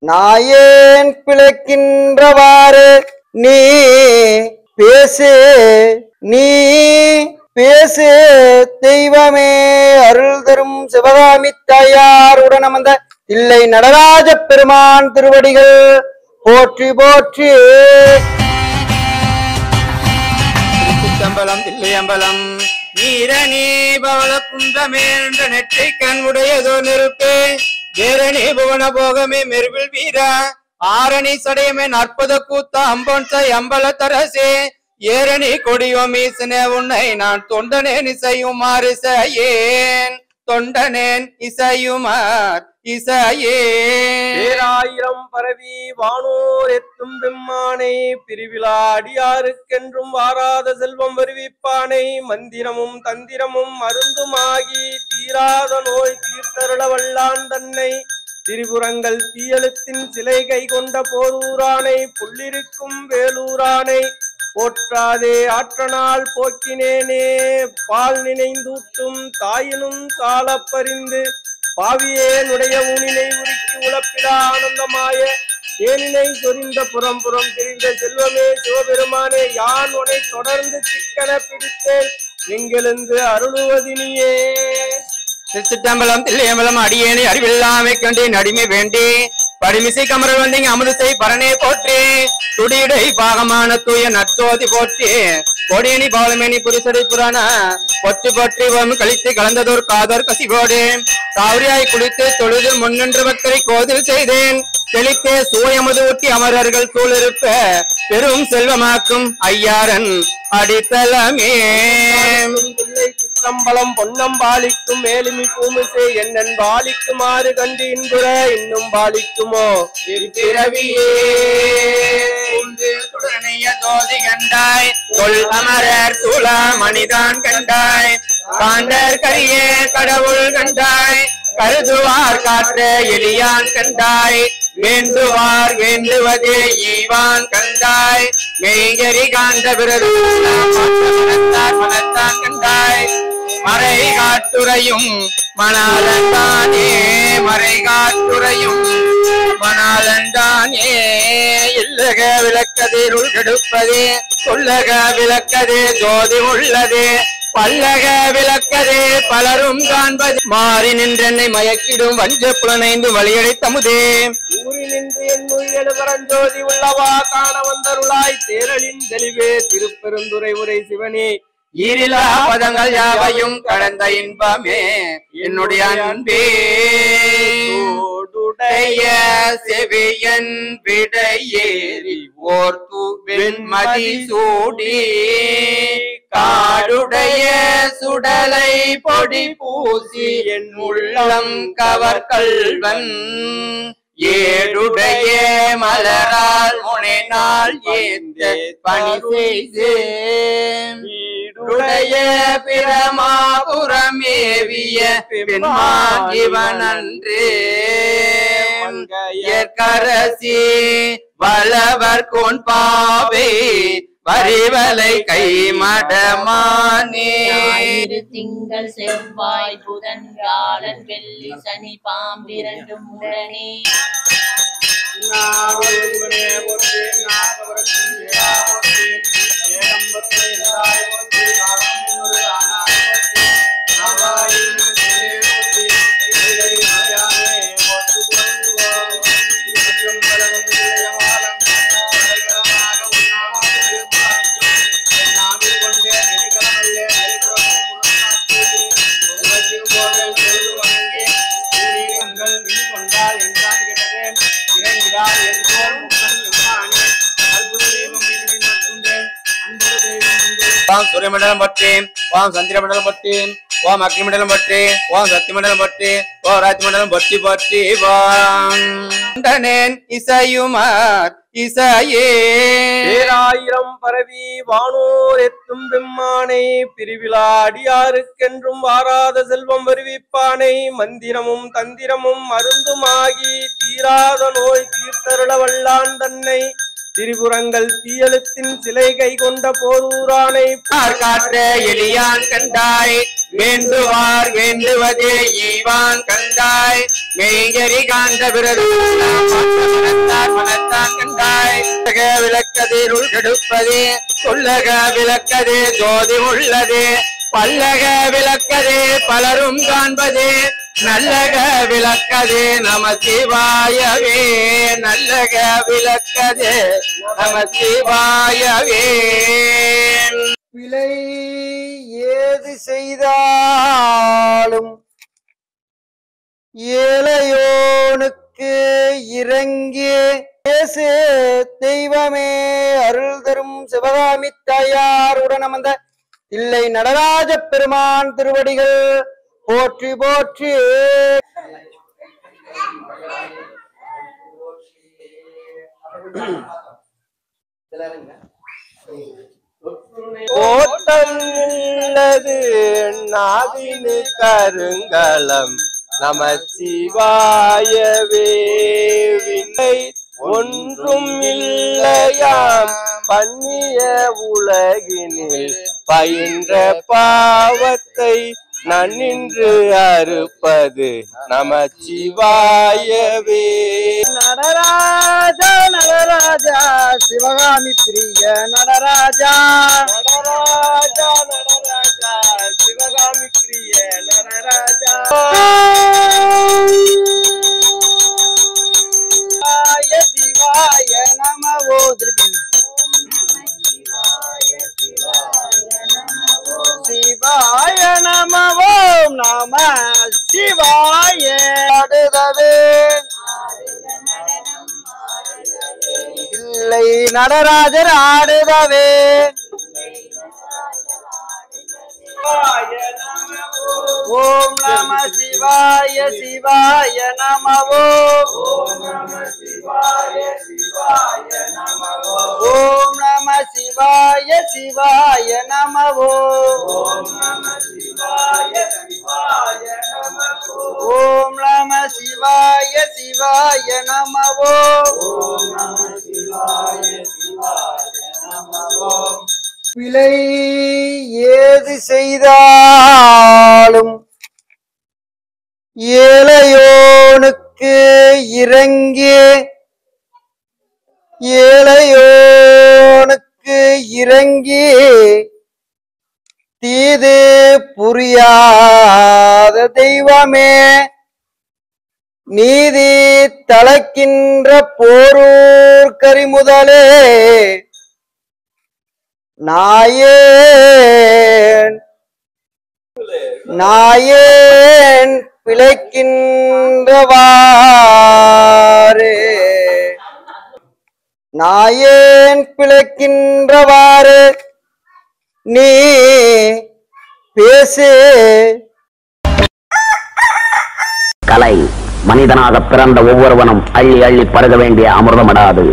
நாயேன் பிழைக்கின்றவாறு நீ பேசு நீ பேசு தெய்வமே அருள் தரும் சிவகாமி தாயாருடன் அமர்ந்த தில்லை நடராஜ பெருமான் திருவடிகள் போற்றி போற்றி. திருச்சிற்றம்பலம் தில்லையம்பலம் நீரணி பவள குந்தமேன்ற நெற்றி கண் உடையதோ நெருப்பே வேரணி புவன போகமே மெருவில் வீர ஆரணி சடையமே நற்பத கூத்த அம்பொன்சை அம்பல தரசே ஏரணி கொடியோம் ஈசனே உன்னை நான் தொண்டனேன் இசையுமாறு செய்யேன் தொண்டனேன் இசையுமார் இசையே. பேராயிரம் பரவி வானோர் எத்தும் பெம்மானை பிரிவிழா அடியாருக்கென்றும் வாராத செல்வம் வருவிப்பானை மந்திரமும் தந்திரமும் மருந்துமாகி தீராத நோய் தீர்த்தருள வல்லான் தன்னை திரிபுரங்கள் தீயெழுத்தின் சிலை கை கொண்ட போரூரானை புள்ளிருக்கும் வேலூரானை போற்றாதே ஆற்றனால் போக்கினேனே பால் நினைந்தூட்டும் தாயினும் காலப்பறிந்து பாவியேனுடைய ஊனினை உருக்கி உழப்பிலா ஆனந்தமாய தேனினை சொரிந்த புறம் புறம் தெரிந்த செல்வமே சிவபெருமானே யான் உன்னை தொடர்ந்து சிக்கன பிடித்தேன் எங்கெழுந்து அருளுவதினியே. திருச்சிற்றம்பலம் தில்லையம்பலம் அடியேனை அறிவில்லாமை கண்டேன் அடிமை வேண்டி படிமிசை கமரல் வந்தீங்க அமுதசை பரனே போற்றி துடியடை பாகமான தூய நற்சோதி போற்றி கொடியணி பாலமேனி புரிசடை புராண பொற்றி போற்றி கழித்து கலந்ததோர் காதோர் கசிவோடு காவிரியாய் குளித்து தொழுது முன்னின்று பக்தரை கோதில் செய்தேன் தெளித்தே சூயமுது ஊட்டி அமரர்கள் சூழிருப்ப பெரும் செல்வமாக்கும் ஐயாரன் அடித்தலமே. சிற்றம்பலம் பொன்னம் பாலிக்கும் மேலுமி பூமிசை என்னன் பாலிக்குமாறு கண்டு இன்புற இன்னும் பாலிக்குமோ பிறவியே ஜோதி கண்டாய் கொல் அமரர் சூழ மணிதான் கண்டாய் காண்டர் கரிய கடவுள் கண்டாய் கருதுவார் காற்ற எளியான் கண்டாய் வேண்டுவார் வேண்டுவதே ஈவான் கண்டாய் மெய்கரி காண்ட பிறகு மனத்தான் கண்டாய் மறை காட்டுரையும் மணாலந்தானே மறை காட்டுரையும் மணாலந்தானே இல்லக விளக்கதிருள் கெடுப்பதே சொல்லக விளக்கதே ஜோதி உள்ளதே பல்லக விளக்கதே பலரும் காண்பது மாறி நின்றென்னை மயக்கிடும் வஞ்ச புலனைந்து வழியடை தமுதே ஊறி நின்று என் உயிர் பரஞ்சோதி உள்ளவா காண வந்தருளாய் தேரலின் தெளிவே திருப்பெருந்துரை உரை சிவனே ஈரிலா பதங்கள் யாவையும் கடந்த இன்பமே என்னுடைய அன்பே ஓடுடைய செவியன் விடையேறி ஓர்த்து வெண்மதி சூடி காடுடைய சுடலை பொடி பூசி என் உள்ளம் கவர் கல்வன் ஏடுடைய மலரால் முனைநாள் ஏந்த பணி செய்து வீடுடைய பிரமாபுரமேவிய பெண்மாகிவனன்றே கரசி வளவர் கோன் பாவே வரிவலை கை மடமானே திங்கள் செவ்வாய் புதன் வியாழன் வெள்ளி சனி பாம்பிரண்டும் உடனே ஓம் சூரியமண்டலம் பற்றி ஓம் சந்திரமண்டலம் பற்றி ஓம் அக்னிமண்டலம் பற்றி ஓம் சக்திமண்டலம் பற்றி ஓம் ராஜ்மண்டலம் பற்றி பற்றி வாண்டனேன் இசையுமார் இசையே. பேராயிரம் பரவி வானோர் எத்தும் பெம்மானை பிரிவிழா அடியாருக்கென்றும் வாராத செல்வம் வருவிப்பானை மந்திரமும் தந்திரமும் மருந்துமாகி தீராத நோய் தீர்த்தருள வல்லான் தன்னை திரிபுரங்கள் தீயெழுத்தின் சிலை கை கொண்ட போரூரானை காற்ற எளியான் கண்டாய் வேண்டுவார் வேண்டுவதே ஈவான் கண்டாய் மெய்கரி காண்ட பிறகு கதிருள் கெடுப்பதே சொல்லக விளக்கதே ஜோதி உள்ளதே பல்லக விளக்கதே பலரும் காண்பதே நல்லக விளக்கதே நம சிவாயவே நல்லக விளக்கதே நம சிவாயவே. பிழை ஏது செய்தாலும் ஏழையோனுக்கு இறங்கி பேசு தெய்வமே அருள் தரும் சிவகாமி தாயாருடன் அமர்ந்த இல்லை நடராஜ பெருமான் திருவடிகள் போற்றி போற்றி. ஓட்டம் உள்ளது நாவினு கருங்கலம் நம சிவாயவே. வினை ஒன்றும் இல்லையாம் பண்ணிய உலகினில் பயின்ற பாவத்தை நன்னின்று அறுப்பது நம சிவாயவே. நடராஜா நடராஜா சிவகாமி பிரிய நடராஜா நடராஜா நடராஜா சிவகாமி பிரிய நடராஜா. சிவாய நமவோ சிவாய நமவோம் நம சிவாய. ஆடுதவே இல்லை நடராஜர் ஆடுதவே ஓம் நம சிவாய சிவாய நமவோ ஓம் நம சிவாய சிவாய நமவோ ஓம் நம சிவாய சிவாய நமவோ ஓம் நம சிவாய சிவாய நமவோ ஓம் நம சிவாய சிவாய நமவோ ஓம் நம சிவாய சிவாய நமவோ. பிழை ஏது செய்தாலும் ஏழையோனுக்கு இறங்கி ஏழையோனுக்கு இறங்கி தீது புரியாத தெய்வமே நீதி தளக்கின்ற போரூர் கரிமுதலே நாயேன் நாயேன் பிழைக்கின்றவாறு நாயேன் பிழைக்கின்றவாறு நீ பேசு. கலை மனிதனாக பிறந்த ஒவ்வொருவனும் அள்ளி அள்ளி பருக வேண்டிய அமிர்தமடாது.